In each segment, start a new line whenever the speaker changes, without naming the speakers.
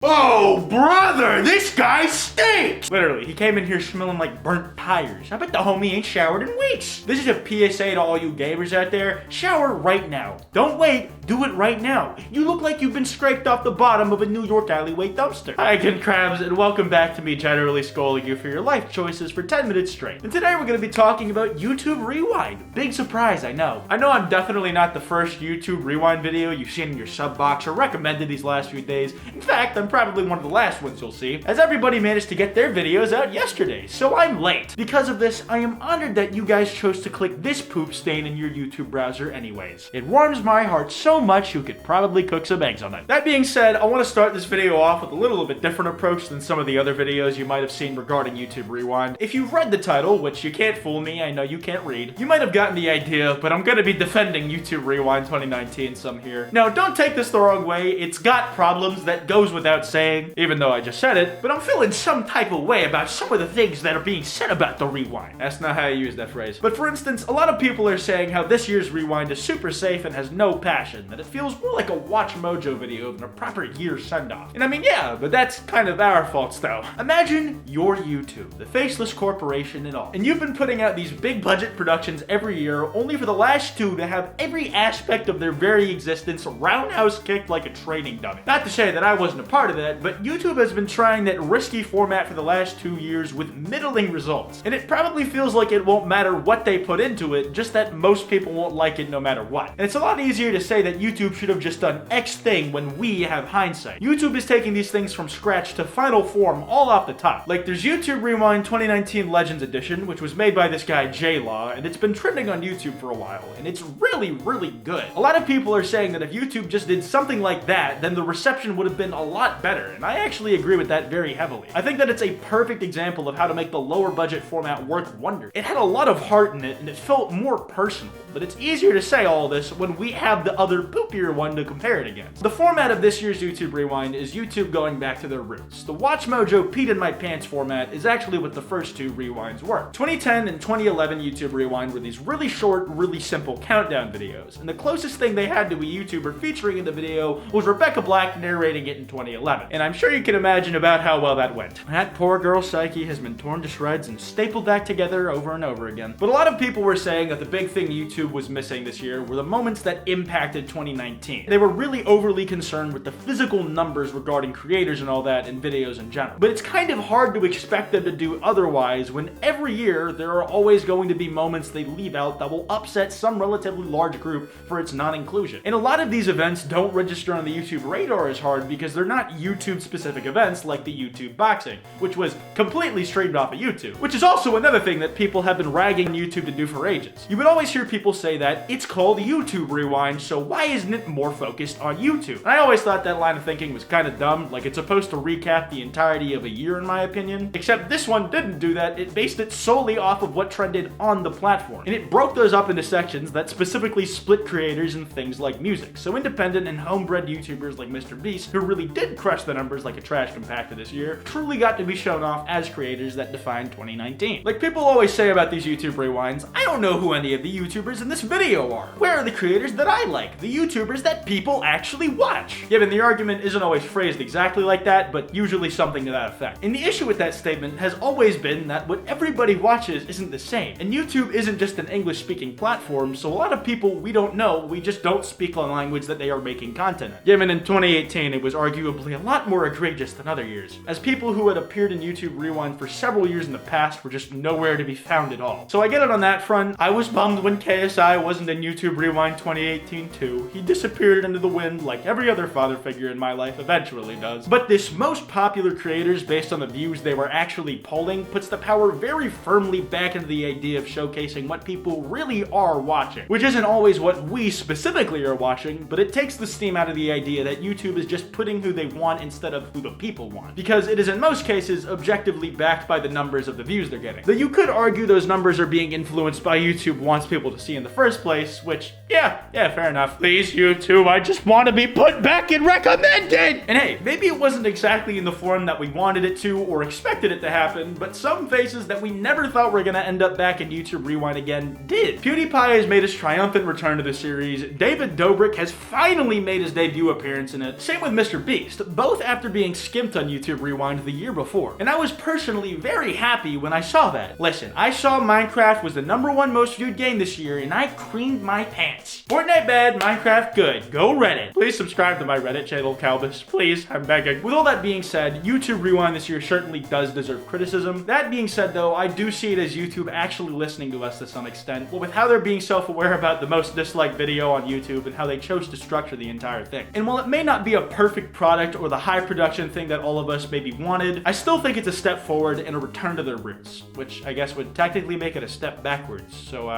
Oh, brother, this guy stinks! Literally, he came in here smelling like burnt tires. I bet the homie ain't showered in weeks. This is a PSA to all you gamers out there. Shower right now. Don't wait, do it right now. You look like you've been scraped off the bottom of a New York alleyway dumpster. Hi again, crabs, and welcome back to me generally scolding you for your life choices for 10 minutes straight. And today we're gonna be talking about YouTube Rewind. Big surprise, I know. I know I'm definitely not the first YouTube Rewind video you've seen in your sub box or recommended these last few days. In fact, I'm probably one of the last ones you'll see, as everybody managed to get their videos out yesterday, so I'm late. Because of this, I am honored that you guys chose to click this poop stain in your YouTube browser anyways. It warms my heart so much you could probably cook some eggs on it. That being said, I want to start this video off with a little bit different approach than some of the other videos you might have seen regarding YouTube Rewind. If you've read the title, which you can't fool me, I know you can't read, you might have gotten the idea, but I'm gonna be defending YouTube Rewind 2019 some here. Now, don't take this the wrong way, it's got problems that goes without saying, even though I just said it, but I'm feeling some type of way about some of the things that are being said about the Rewind. That's not how I use that phrase. But for instance, a lot of people are saying how this year's Rewind is super safe and has no passion, that it feels more like a Watch Mojo video than a proper year send-off. And I mean, yeah, but that's kind of our faults though. Imagine you're YouTube, the faceless corporation and all, and you've been putting out these big budget productions every year, only for the last two to have every aspect of their very existence roundhouse kicked like a training dummy. Not to say that I wasn't a part of that, but YouTube has been trying that risky format for the last 2 years with middling results. And it probably feels like it won't matter what they put into it, just that most people won't like it no matter what. And it's a lot easier to say that YouTube should have just done X thing when we have hindsight. YouTube is taking these things from scratch to final form all off the top. Like there's YouTube Rewind 2019 Legends Edition, which was made by this guy J-Law, and it's been trending on YouTube for a while, and it's really, really good. A lot of people are saying that if YouTube just did something like that, then the reception would have been a lot better, and I actually agree with that very heavily. I think that it's a perfect example of how to make the lower budget format work wonders. It had a lot of heart in it, and it felt more personal, but it's easier to say all this when we have the other poopier one to compare it against. The format of this year's YouTube Rewind is YouTube going back to their roots. The Watch Mojo peed in my pants format is actually what the first two Rewinds were. 2010 and 2011 YouTube Rewind were these really short, really simple countdown videos, and the closest thing they had to a YouTuber featuring in the video was Rebecca Black narrating it in 2011. And I'm sure you can imagine about how well that went. That poor girl's psyche has been torn to shreds and stapled back together over and over again. But a lot of people were saying that the big thing YouTube was missing this year were the moments that impacted 2019. They were really overly concerned with the physical numbers regarding creators and all that in videos in general. But it's kind of hard to expect them to do otherwise when every year there are always going to be moments they leave out that will upset some relatively large group for its non-inclusion. And a lot of these events don't register on the YouTube radar as hard because they're not YouTube specific events like the YouTube boxing, which was completely streamed off of YouTube, which is also another thing that people have been ragging YouTube to do for ages. You would always hear people say that it's called YouTube Rewind, so why isn't it more focused on YouTube? And I always thought that line of thinking was kind of dumb, like it's supposed to recap the entirety of a year in my opinion, except this one didn't do that. It based it solely off of what trended on the platform, and it broke those up into sections that specifically split creators and things like music. So independent and homebred YouTubers like MrBeast, who really did crush the numbers like a trash compactor this year, truly got to be shown off as creators that defined 2019. Like people always say about these YouTube Rewinds, I don't know who any of the YouTubers in this video are. Where are the creators that I like? The YouTubers that people actually watch? Given the argument isn't always phrased exactly like that, but usually something to that effect. And the issue with that statement has always been that what everybody watches isn't the same. And YouTube isn't just an English-speaking platform, so a lot of people we don't know, we just don't speak the language that they are making content in. Given in 2018, it was arguably a lot more egregious than other years, as people who had appeared in YouTube Rewind for several years in the past were just nowhere to be found at all. So I get it on that front. I was bummed when KSI wasn't in YouTube Rewind 2018 too. He disappeared into the wind like every other father figure in my life eventually does. But this most popular creators based on the views they were actually polling puts the power very firmly back into the idea of showcasing what people really are watching, which isn't always what we specifically are watching, but it takes the steam out of the idea that YouTube is just putting who they want instead of who the people people want, because it is in most cases objectively backed by the numbers of the views they're getting. Though you could argue those numbers are being influenced by YouTube wants people to see in the first place, which, yeah, fair enough. Please, YouTube, I just want to be put back in recommended! And hey, maybe it wasn't exactly in the form that we wanted it to or expected it to happen, but some faces that we never thought were gonna end up back in YouTube Rewind again did. PewDiePie has made his triumphant return to the series. David Dobrik has finally made his debut appearance in it. Same with MrBeast, both after being skimped on YouTube Rewind the year before. And I was personally very happy when I saw that. Listen, I saw Minecraft was the #1 most viewed game this year, and I creamed my pants. Fortnite bad, Minecraft good. Go Reddit. Please subscribe to my Reddit channel, Calvis. Please, I'm begging. With all that being said, YouTube Rewind this year certainly does deserve criticism. That being said though, I do see it as YouTube actually listening to us to some extent. Well, with how they're being self-aware about the most disliked video on YouTube and how they chose to structure the entire thing. And while it may not be a perfect product or the high production thing that all of us maybe wanted, I still think it's a step forward and a return to their roots, which I guess would technically make it a step backwards. So,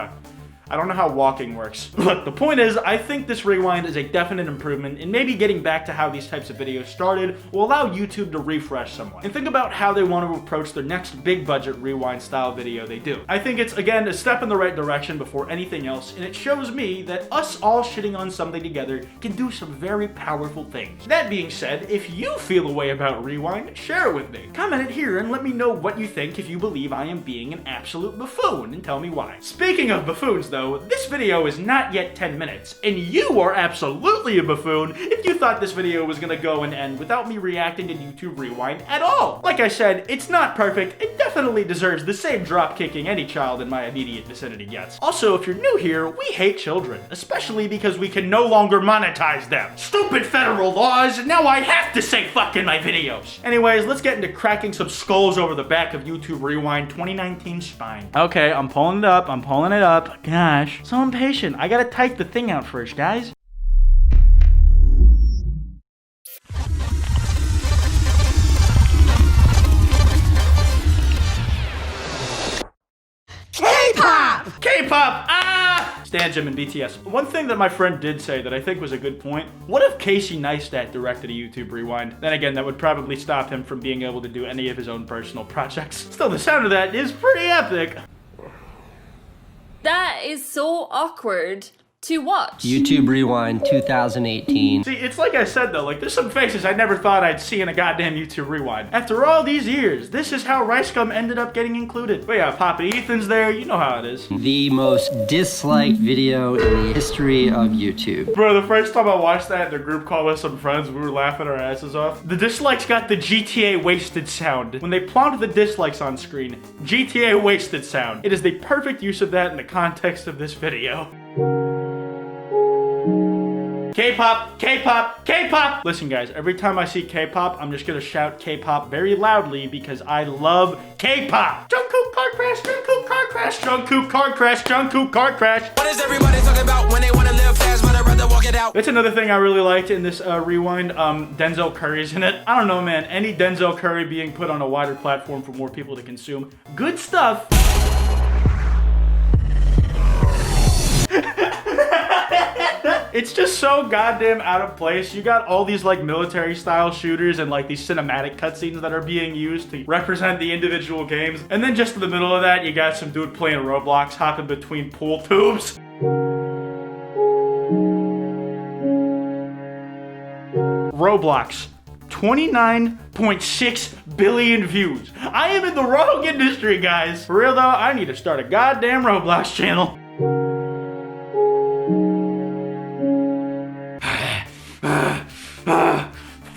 I don't know how walking works. Look, the point is, I think this rewind is a definite improvement, and maybe getting back to how these types of videos started will allow YouTube to refresh somewhat and think about how they want to approach their next big budget rewind style video they do. I think it's, again, a step in the right direction before anything else, and it shows me that us all shitting on something together can do some very powerful things. That being said, if you feel a way about rewind, share it with me. Comment it here and let me know what you think if you believe I am being an absolute buffoon, and tell me why. Speaking of buffoons though, this video is not yet 10 minutes, and you are absolutely a buffoon if you thought this video was gonna go and end without me reacting to YouTube Rewind at all. Like I said, it's not perfect. It definitely deserves the same drop kicking any child in my immediate vicinity gets. Also, if you're new here, we hate children, especially because we can no longer monetize them. Stupid federal laws, and now I have to say fuck in my videos. Anyways, let's get into cracking some skulls over the back of YouTube Rewind 2019 spine. Okay, I'm pulling it up. Gosh, so impatient. I gotta type the thing out first, guys. K-pop! Ah! Stan Jim and BTS. One thing that my friend did say that I think was a good point, what if Casey Neistat directed a YouTube Rewind? Then again, that would probably stop him from being able to do any of his own personal projects. Still, the sound of that is pretty epic.
That is so awkward to watch.
YouTube Rewind 2018.
See, it's like I said though, like there's some faces I never thought I'd see in a goddamn YouTube Rewind. After all these years, this is how Rice Gum ended up getting included. But yeah, Papa Ethan's there, you know how it is.
The most disliked video in the history of YouTube.
Bro, the first time I watched that in the group call with some friends, we were laughing our asses off. The dislikes got the GTA wasted sound. When they plonked the dislikes on screen, GTA wasted sound. It is the perfect use of that in the context of this video. K-pop, K-pop, K-pop! Listen guys, every time I see K-pop, I'm just gonna shout K-pop very loudly because I love K-pop! Jungkook car crash, Jungkook car crash, Jungkook car crash, Jungkook car crash!
What is everybody talking about when they wanna live fast but I'd rather walk it out?
That's another thing I really liked in this rewind. Denzel Curry's in it. I don't know, man. Any Denzel Curry being put on a wider platform for more people to consume. Good stuff. It's just so goddamn out of place. You got all these like military style shooters and like these cinematic cutscenes that are being used to represent the individual games. And then just in the middle of that, you got some dude playing Roblox hopping between pool tubes. Roblox. 29.6 billion views. I am in the wrong industry, guys. For real though, I need to start a goddamn Roblox channel.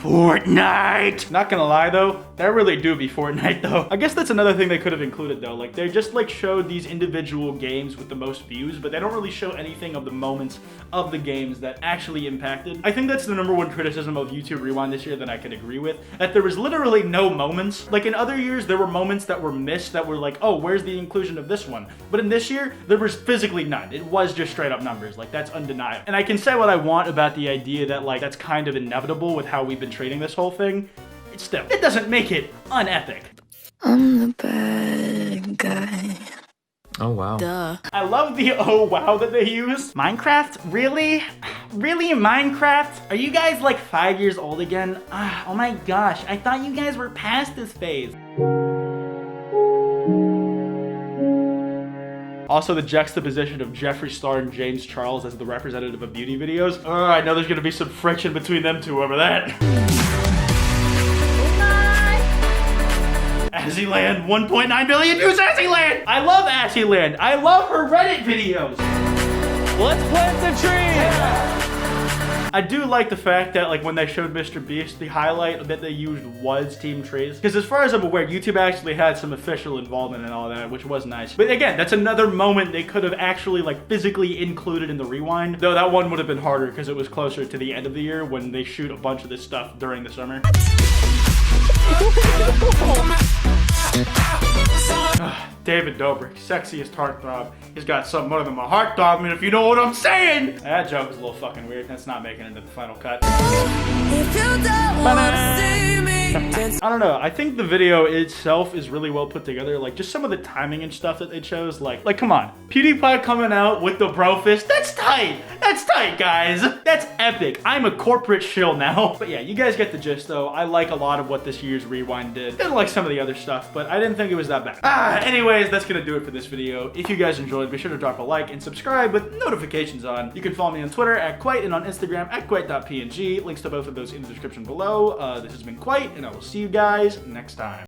Fortnite! Not gonna lie though, that really do be Fortnite though. I guess that's another thing they could have included though. Like they just like showed these individual games with the most views, but they don't really show anything of the moments of the games that actually impacted. I think that's the #1 criticism of YouTube Rewind this year that I can agree with. That there was literally no moments. Like in other years, there were moments that were missed that were like, oh, where's the inclusion of this one? But in this year, there was physically none. It was just straight up numbers. Like that's undeniable. And I can say what I want about the idea that like that's kind of inevitable with how we've been treating this whole thing. It doesn't make it unepic.
I'm the bad guy.
Oh wow.
Duh.
I love the oh wow that they use. Minecraft? Really? Really, Minecraft? Are you guys like 5 years old again? Oh my gosh, I thought you guys were past this phase. Also, the juxtaposition of Jeffree Star and James Charles as the representative of beauty videos. I know there's gonna be some friction between them two over that. Assieland, 1.9 billion views, Assieland! I love Assieland. I love her Reddit videos.
Let's plant the tree!
I do like the fact that like when they showed MrBeast, the highlight that they used was Team Trees. Because as far as I'm aware, YouTube actually had some official involvement and all that, which was nice. But again, that's another moment they could have actually like physically included in the rewind. Though that one would have been harder because it was closer to the end of the year when they shoot a bunch of this stuff during the summer. David Dobrik, sexiest heartthrob. He's got something more than my heartthrob, I mean, if you know what I'm saying. That joke is a little fucking weird. That's not making it into the final cut.
If you don't wanna see me,
I don't know. I think the video itself is really well put together. Like, just some of the timing and stuff that they chose. Like, come on. PewDiePie coming out with the bro fist. That's tight. That's tight, guys. That's epic. I'm a corporate shill now. But yeah, you guys get the gist, though. I like a lot of what this year's rewind did. Didn't like some of the other stuff, but I didn't think it was that bad. Anyways, that's gonna do it for this video. If you guys enjoyed, be sure to drop a like and subscribe with notifications on. You can follow me on Twitter at Kwite and on Instagram at Kwite.png. Links to both of those in the description below. This has been Kwite, and I will see you guys next time.